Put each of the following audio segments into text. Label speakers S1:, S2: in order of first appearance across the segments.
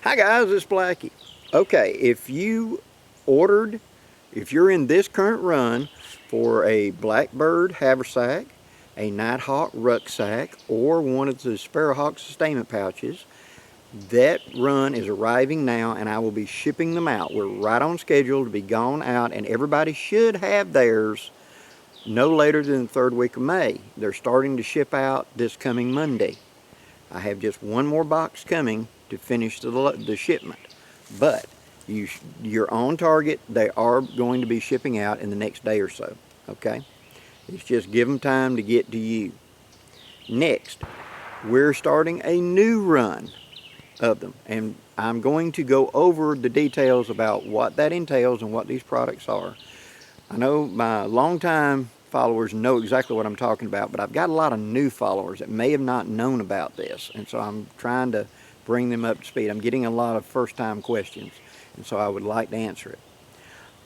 S1: Hi guys, it's Blackie. Okay, if you're in this current run for a Blackbird Haversack, a Nighthawk RUCKSACK, or one of the Sparrowhawk sustainment pouches, that run is arriving now and I will be shipping them out. We're right on schedule to be gone out, and everybody should have theirs no later than the third week of May. They're starting to ship out this coming Monday. I have just one more box coming to finish the shipment, but you're on target. They are going to be shipping out in the next day or so. Okay, it's just give them time to get to you. Next, we're starting a new run of them, and I'm going to go over the details about what that entails and what these products are. I know my longtime followers know exactly what I'm talking about, but I've got a lot of new followers that may have not known about this, and so I'm trying to bring them up to speed. I'm getting a lot of first-time questions, and so I would like to answer it.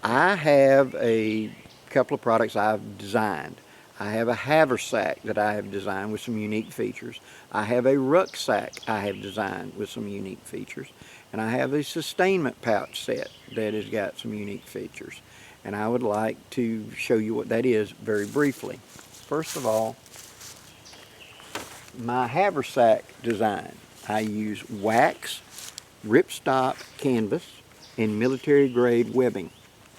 S1: I have a couple of products I've designed. I have a HAVERSACK that I have designed with some unique features. I have a RUCKSACK I have designed with some unique features, and I have a sustainment pouch set that has got some unique features. And I would like to show you what that is very briefly. First of all, my HAVERSACK design. I use wax, ripstop canvas, and military grade webbing.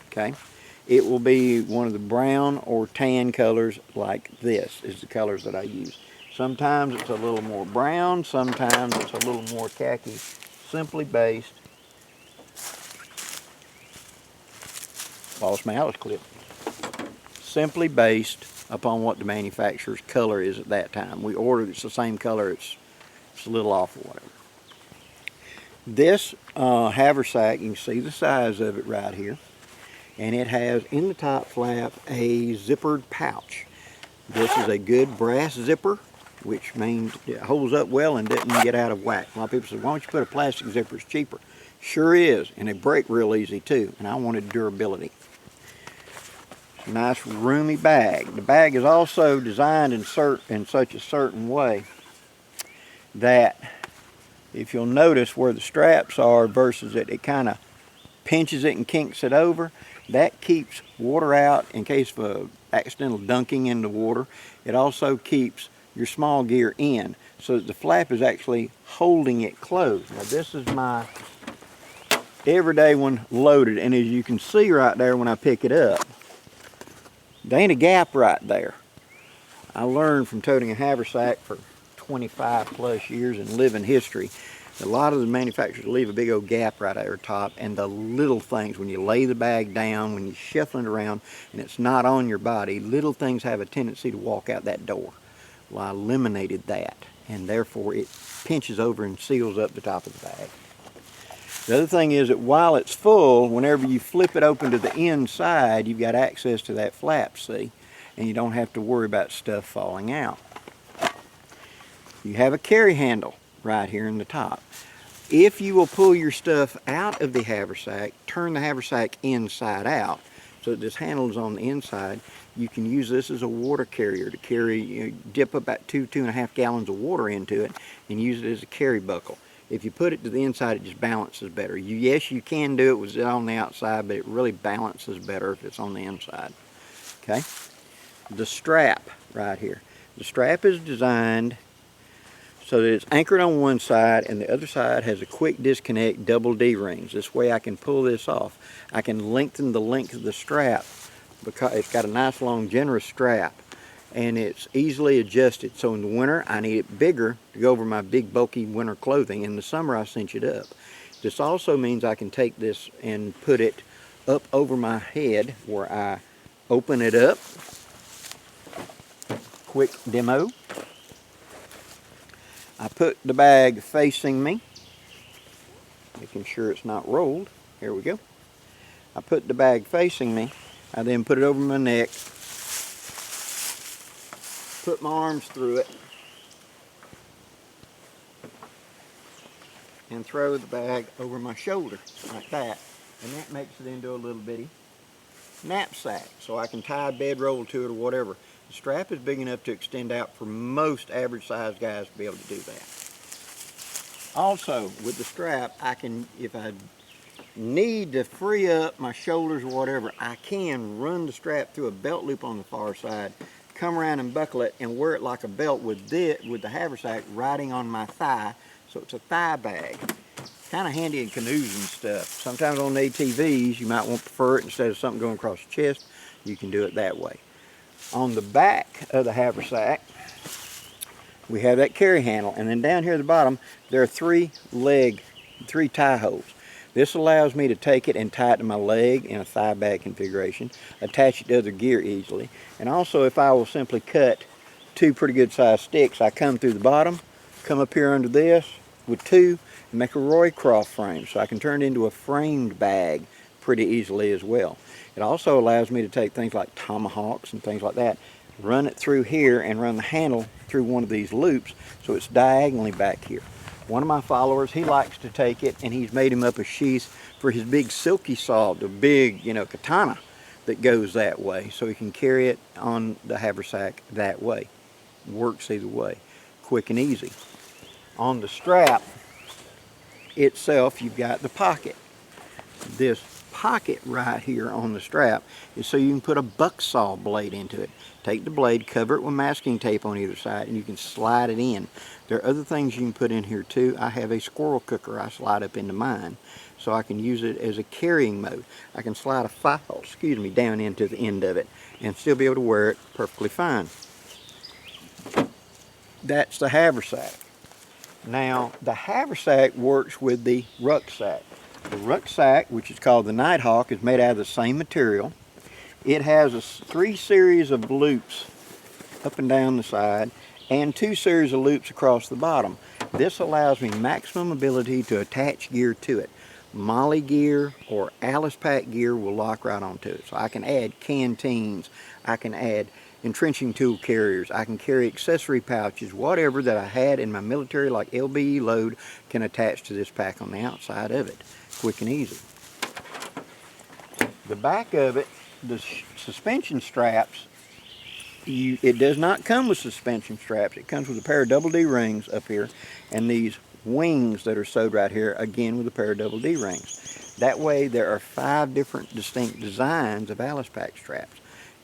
S1: Okay, it will be one of the brown or tan colors like this is the colors that I use. Sometimes it's a little more brown, sometimes it's a little more khaki, simply based. Lost my Alice clip. Simply based upon what the manufacturer's color is at that time. We ordered it's the same color, it's a little off or whatever. This HAVERSACK, you can see the size of it right here, and it has in the top flap a zippered pouch. This is a good brass zipper, which means it holds up well and doesn't get out of whack. A lot of people say, why don't you put a plastic zipper, it's cheaper. Sure is, and they break real easy too, and I wanted durability. Nice roomy bag. The bag is also designed in such a certain way that if you'll notice where the straps are versus it kind of pinches it and kinks it over, that keeps water out in case of a accidental dunking in the water. It also keeps your small gear in, so that the flap is actually holding it closed. Now this is my everyday one loaded, and as you can see right there when I pick it up, there ain't a gap right there. I learned from toting a haversack for 25 plus years in living history. A lot of the manufacturers leave a big old gap right at the top, and the little things, when you lay the bag down, when you're shuffling around and it's not on your body, little things have a tendency to walk out that door. Well, I eliminated that, and therefore it pinches over and seals up the top of the bag. The other thing is that while it's full, whenever you flip it open to the inside, you've got access to that flap, see? And you don't have to worry about stuff falling out. You have a carry handle right here in the top. If you will pull your stuff out of the haversack, turn the haversack inside out, so that this handle is on the inside, you can use this as a water carrier to carry, dip about 2.5 gallons of water into it and use it as a carry buckle. If you put it to the inside, it just balances better. Yes, you can do it with it on the outside, but it really balances better if it's on the inside. Okay? The strap right here. The strap is designed so that it's anchored on one side, and the other side has a quick disconnect double D rings. This way I can pull this off. I can lengthen the length of the strap because it's got a nice long generous strap, and it's easily adjusted. So in the winter I need it bigger to go over my big bulky winter clothing. In the summer I cinch it up. This also means I can take this and put it up over my head where I open it up. Quick demo. I put the bag facing me, making sure it's not rolled. Here we go. I put the bag facing me. I then put it over my neck, put my arms through it, and throw the bag over my shoulder like that, and that makes it into a little bitty knapsack, so I can tie a bedroll to it or whatever. The strap is big enough to extend out for most average sized guys to be able to do that. Also, with the strap, I can, if I need to free up my shoulders or whatever, I can run the strap through a belt loop on the far side, come around and buckle it and wear it like a belt with the HAVERSACK riding on my thigh, so it's a thigh bag. Kind of handy in canoes and stuff. Sometimes on ATVs you might want to prefer it instead of something going across the chest. You can do it that way. On the back of the HAVERSACK, we have that carry handle, and then down here at the bottom there are three tie holes. This allows me to take it and tie it to my leg in a thigh bag configuration, attach it to other gear easily, and also if I will simply cut two pretty good sized sticks, I come through the bottom, come up here under this with two, and make a Roycroft frame, so I can turn it into a framed bag pretty easily as well. It also allows me to take things like tomahawks and things like that, run it through here and run the handle through one of these loops so it's diagonally back here. One of my followers, he likes to take it and he's made him up a sheath for his big silky saw, the big, katana that goes that way, so he can carry it on the HAVERSACK that way. Works either way, quick and easy. On the strap itself, you've got the pocket. This pocket right here on the strap is so you can put a bucksaw blade into it. Take the blade, cover it with masking tape on either side, and you can slide it in. There are other things you can put in here too. I have a squirrel cooker I slide up into mine, so I can use it as a carrying mode. I can slide a file, down into the end of it and still be able to wear it perfectly fine. That's the HAVERSACK. Now, the HAVERSACK works with the RUCKSACK. The RUCKSACK, which is called the Nighthawk, is made out of the same material. It has three series of loops up and down the side and two series of loops across the bottom. This allows me maximum ability to attach gear to it. Molly gear or Alice Pack gear will lock right onto it. So I can add canteens, I can add entrenching tool carriers, I can carry accessory pouches, whatever that I had in my military like LBE load can attach to this pack on the outside of it. Quick and easy. The back of it, the suspension straps, it does not come with suspension straps. It comes with a pair of double D rings up here and these wings that are sewed right here, again with a pair of double D rings. That way there are 5 different distinct designs of Alice Pack straps.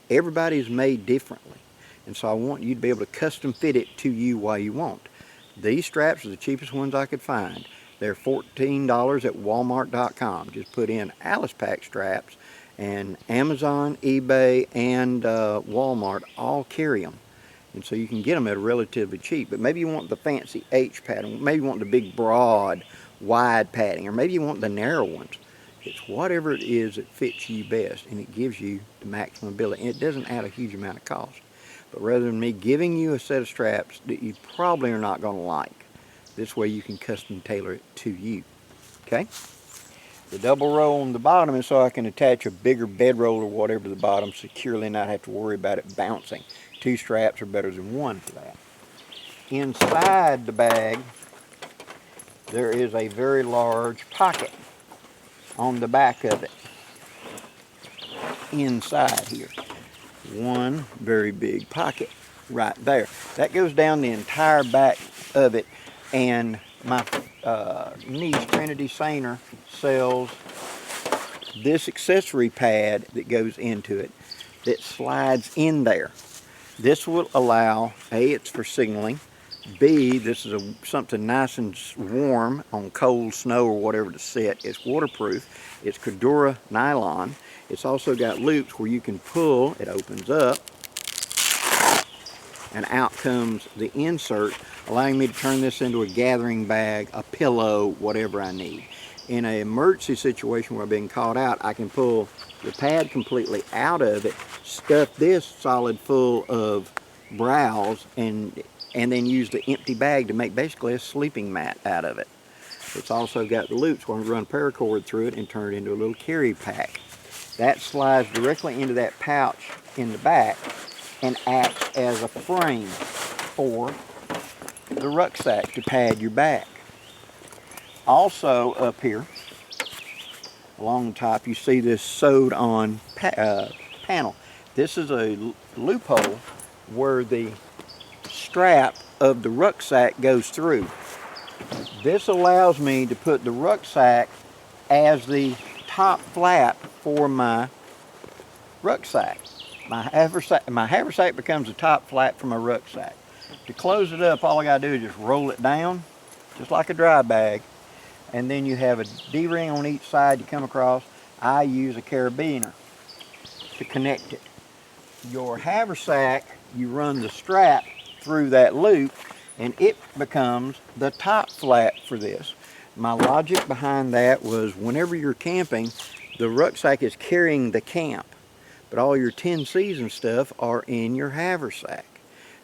S1: Everybody's made differently, and so I want you to be able to custom fit it to you while you want. These straps are the cheapest ones I could find. They're $14 at Walmart.com. Just put in Alice Pack straps, and Amazon, eBay, and Walmart all carry them. And so you can get them at a relatively cheap. But maybe you want the fancy H pattern, maybe you want the big broad wide padding, or maybe you want the narrow ones. It's whatever it is that fits you best, and it gives you the maximum ability. And it doesn't add a huge amount of cost. But rather than me giving you a set of straps that you probably are not going to like, this way you can custom tailor it to you. Okay? The double row on the bottom is so I can attach a bigger bedroll or whatever to the bottom securely and not have to worry about it bouncing. 2 straps are better than 1 for that. Inside the bag, there is a very large pocket on the back of it. Inside here. One very big pocket right there. That goes down the entire back of it, and my niece Trinity Sainer sells this accessory pad that goes into it that slides in there. This will allow, A, it's for signaling, B, this is something nice and warm on cold snow or whatever to sit. It's waterproof. It's Cordura nylon. It's also got loops where you can pull, it opens up, and out comes the insert, allowing me to turn this into a gathering bag, a pillow, whatever I need. In an emergency situation where I'm being caught out, I can pull the pad completely out of it, stuff this solid full of browse, and then use the empty bag to make basically a sleeping mat out of it. It's also got the loops where I can run paracord through it and turn it into a little carry pack. That slides directly into that pouch in the back and acts as a frame for the rucksack to pad your back. Also up here along the top you see this sewed on panel. This is a loophole where the strap of the rucksack goes through. This allows me to put the rucksack as the top flap for my rucksack. My haversack becomes the top flap for my rucksack. To close it up, all I gotta do is just roll it down, just like a dry bag, and then you have a D-ring on each side you come across. I use a carabiner to connect it. Your haversack, you run the strap through that loop, and it becomes the top flap for this. My logic behind that was whenever you're camping, the rucksack is carrying the camp, but all your 10 season stuff are in your haversack.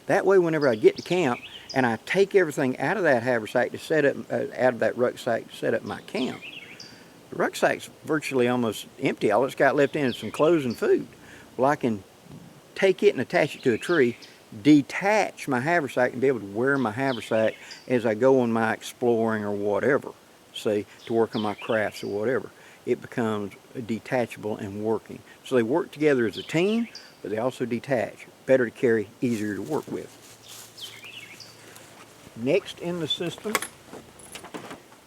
S1: That way, whenever I get to camp and I take everything out of that haversack to set up, out of that rucksack to set up my camp, the rucksack's virtually almost empty. All it's got left in is some clothes and food. Well, I can take it and attach it to a tree, detach my haversack, and be able to wear my haversack as I go on my exploring or whatever, see, to work on my crafts or whatever. It becomes detachable and working. So they work together as a team, but they also detach. Better to carry, easier to work with. Next in the system,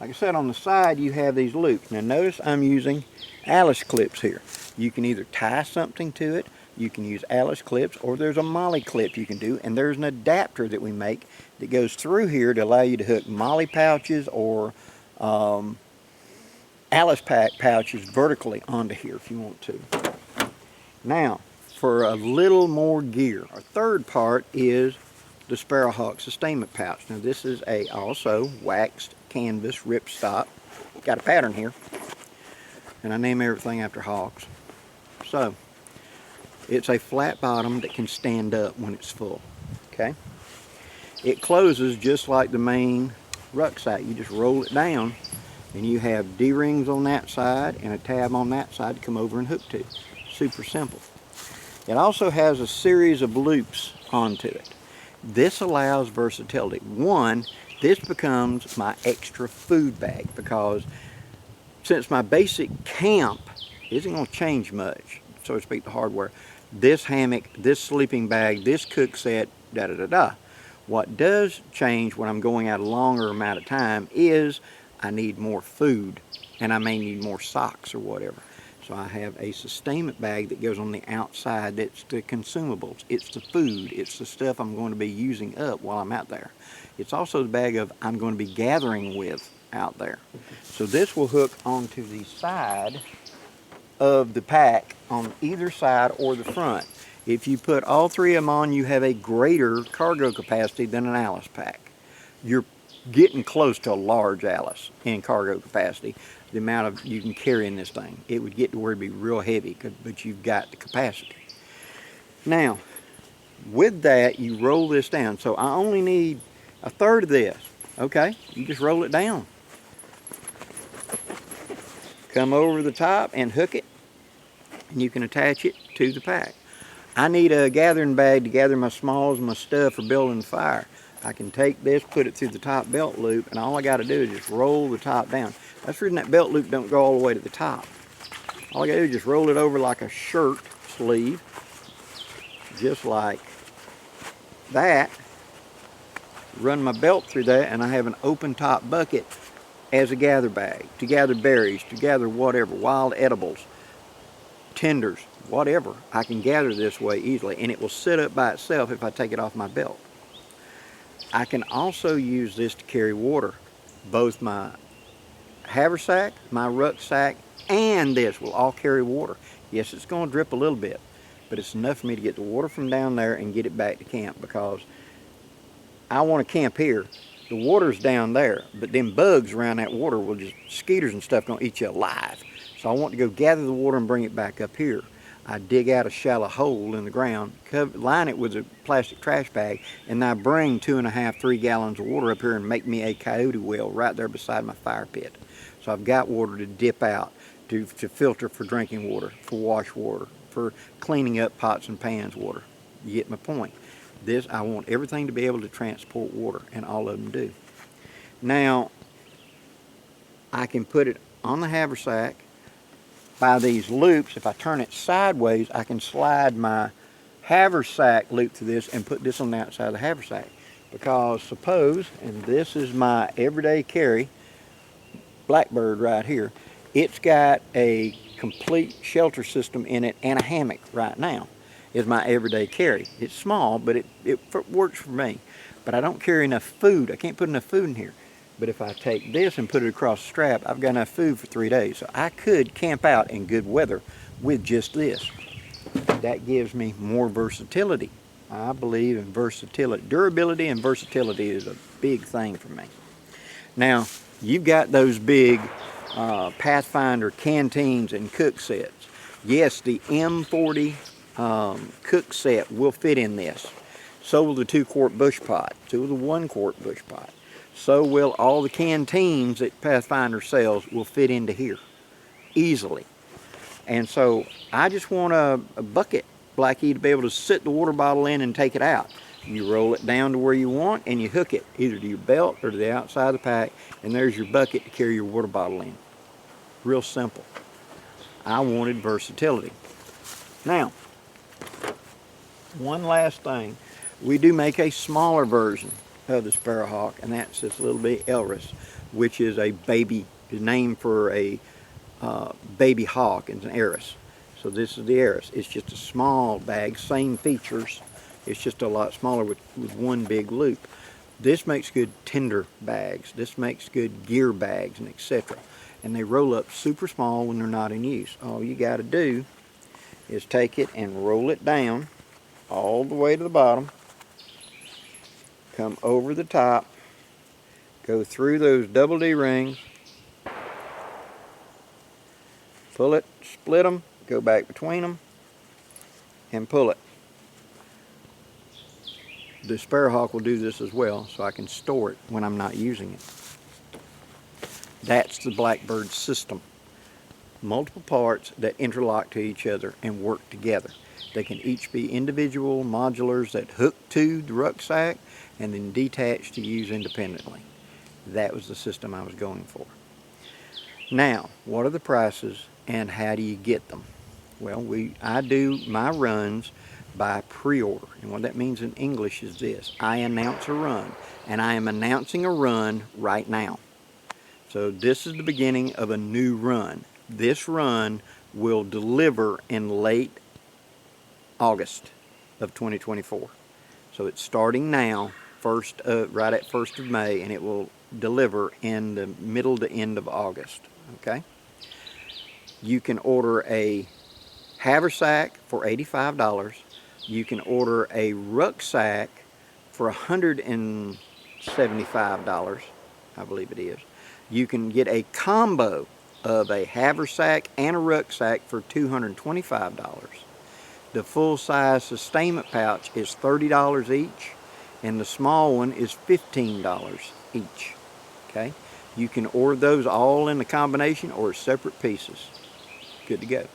S1: like I said, on the side you have these loops. Now notice I'm using Alice clips here. You can either tie something to it, you can use Alice clips, or there's a Molly clip you can do, and there's an adapter that we make that goes through here to allow you to hook Molly pouches or Alice pack pouches vertically onto here if you want to. Now, for a little more gear, our third part is the SPARROW sustainment pouch. Now this is a also waxed canvas ripstop. Got a pattern here, and I name everything after hogs. So it's a flat bottom that can stand up when it's full. Okay, it closes just like the main rucksack. You just roll it down, and you have D-rings on that side and a tab on that side to come over and hook to. Super simple. It also has a series of loops onto it. This allows versatility. One, this becomes my extra food bag, because since my basic camp isn't going to change much, so to speak, the hardware, this hammock, this sleeping bag, this cook set, da-da-da-da. What does change when I'm going out a longer amount of time is I need more food, and I may need more socks or whatever. So I have a sustainment bag that goes on the outside. That's the consumables. It's the food. It's the stuff I'm going to be using up while I'm out there. It's also the bag of I'm going to be gathering with out there. So this will hook onto the side of the pack on either side or the front. If you put all three of them on, you have a greater cargo capacity than an Alice pack. You're getting close to a large Alice in cargo capacity. The amount of you can carry in this thing, it would get to where it'd be real heavy, but you've got the capacity. Now, with that, you roll this down. So I only need a third of this. Okay, you just roll it down. Come over the top and hook it, and you can attach it to the pack. I need a gathering bag to gather my smalls and my stuff for building the fire. I can take this, put it through the top belt loop, and all I got to do is just roll the top down. That's the reason that belt loop don't go all the way to the top. All I got to do is just roll it over like a shirt sleeve, just like that. Run my belt through that, and I have an open top bucket as a gather bag to gather berries, to gather whatever, wild edibles, tenders, whatever. I can gather this way easily, and it will sit up by itself if I take it off my belt. I can also use this to carry water. Both my haversack, my rucksack, and this will all carry water. Yes, it's going to drip a little bit, but it's enough for me to get the water from down there and get it back to camp, because I want to camp here. The water's down there, but them bugs around that water will just, mosquitoes and stuff, going to eat you alive. So I want to go gather the water and bring it back up here. I dig out a shallow hole in the ground, line it with a plastic trash bag, and I bring 2.5, 3 gallons of water up here and make me a coyote well right there beside my fire pit. So I've got water to dip out, to filter for drinking water, for wash water, for cleaning up pots and pans water. You get my point. This, I want everything to be able to transport water, and all of them do. Now, I can put it on the haversack by these loops. If I turn it sideways, I can slide my haversack loop to this and put this on the outside of the haversack. Because suppose, and this is my everyday carry, Blackbird right here, it's got a complete shelter system in it and a hammock right now. Is my everyday carry. It's small, but it works for me. But I don't carry enough food. I can't put enough food in here. But if I take this and put it across the strap, I've got enough food for 3 days. So I could camp out in good weather with just this. That gives me more versatility. I believe in versatility. Durability and versatility is a big thing for me. Now, you've got those big Pathfinder canteens and cook sets. Yes, the M40 cook set will fit in this. So will the 2-quart bush pot. So will the 1-quart bush pot. So will all the canteens that Pathfinder sells will fit into here easily. And so I just want a bucket, Blackie, to be able to sit the water bottle in and take it out. You roll it down to where you want and you hook it either to your belt or to the outside of the pack, and there's your bucket to carry your water bottle in. Real simple. I wanted versatility. Now, one last thing. We do make a smaller version of the Sparrowhawk, and that's this little bit Elris, which is a baby, is named for a baby hawk. It's an Eris. So this is the Eris. It's just a small bag, same features. It's just a lot smaller with one big loop. This makes good tinder bags. This makes good gear bags and etc. And they roll up super small when they're not in use. All you got to do is take it and roll it down all the way to the bottom. Come over the top. Go through those double D rings. Pull it, split them, go back between them, and pull it. The Sparrowhawk will do this as well, so I can store it when I'm not using it. That's the Blackbird system. Multiple parts that interlock to each other and work together. They can each be individual modulars that hook to the rucksack and then detach to use independently. That was the system I was going for. Now, what are the prices and how do you get them? Well, I do my runs by pre-order, and what that means in English is this: I announce a run, and I am announcing a run right now. So this is the beginning of a new run. This run will deliver in late August of 2024. So it's starting now, right at 1st of May, and it will deliver in the middle to end of August. Okay? You can order a HAVERSACK for $85. You can order a RUCKSACK for $175, I believe it is. You can get a combo of a HAVERSACK and a RUCKSACK for $225. The full-size sustainment pouch is $30 each, and the small one is $15 each. Okay? You can order those all in the combination or separate pieces. Good to go.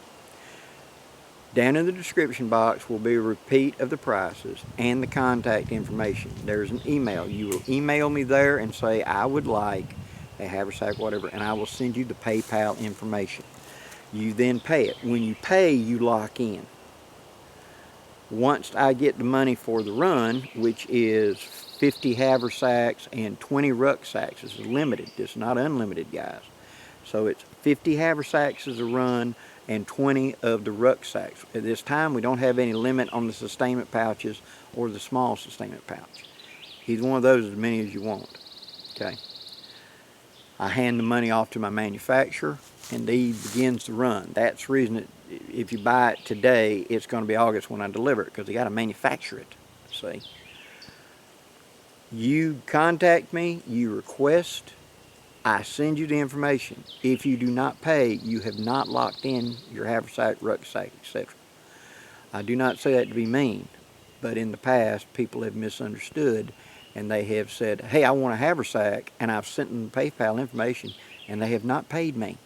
S1: Down in the description box will be a repeat of the prices and the contact information. There's an email. You will email me there and say, I would like a HAVERSACK, whatever, and I will send you the PayPal information. You then pay it. When you pay, you lock in. Once I get the money for the run, which is 50 HAVERSACKs and 20 RUCKSACKs. This is limited. This is not unlimited, guys. So it's 50 HAVERSACKs as a run and 20 of the RUCKSACKs. At this time, we don't have any limit on the sustainment pouches or the small sustainment pouch. Either one of those, as many as you want. Okay. I hand the money off to my manufacturer, and he begins the run. That's the reason that if you buy it today, it's going to be August when I deliver it, because they got to manufacture it. See. You contact me, you request, I send you the information. If you do not pay, you have not locked in your HAVERSACK, RUCKSACK, etc. I do not say that to be mean, but in the past, people have misunderstood, and they have said, hey, I want a HAVERSACK, and I've sent them the PayPal information, and they have not paid me.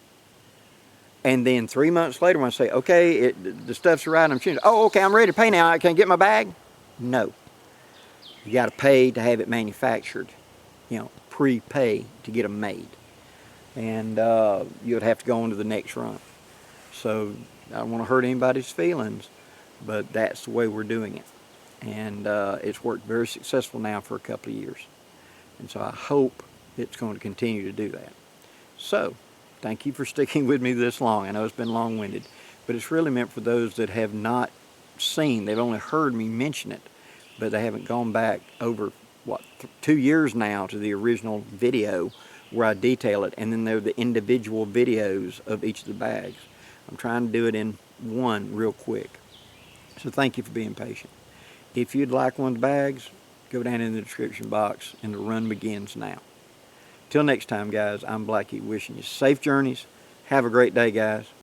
S1: And then 3 months later, when I say, okay, the stuff's arrived, I'm changing. Oh, okay, I'm ready to pay now. Can I get my bag? No. You got to pay to have it manufactured. You know, prepay to get them made. And you'd have to go on to the next run. So I don't want to hurt anybody's feelings, but that's the way we're doing it. and it's worked very successful now for a couple of years. And so I hope it's going to continue to do that. So, thank you for sticking with me this long. I know it's been long-winded, but it's really meant for those that have not seen, they've only heard me mention it, but they haven't gone back over, what, 2 years now to the original video where I detail it, and then there are the individual videos of each of the bags. I'm trying to do it in one real quick. So thank you for being patient. If you'd like one of the bags, go down in the description box, and the run begins now. Till next time, guys, I'm Blackie, wishing you safe journeys. Have a great day, guys.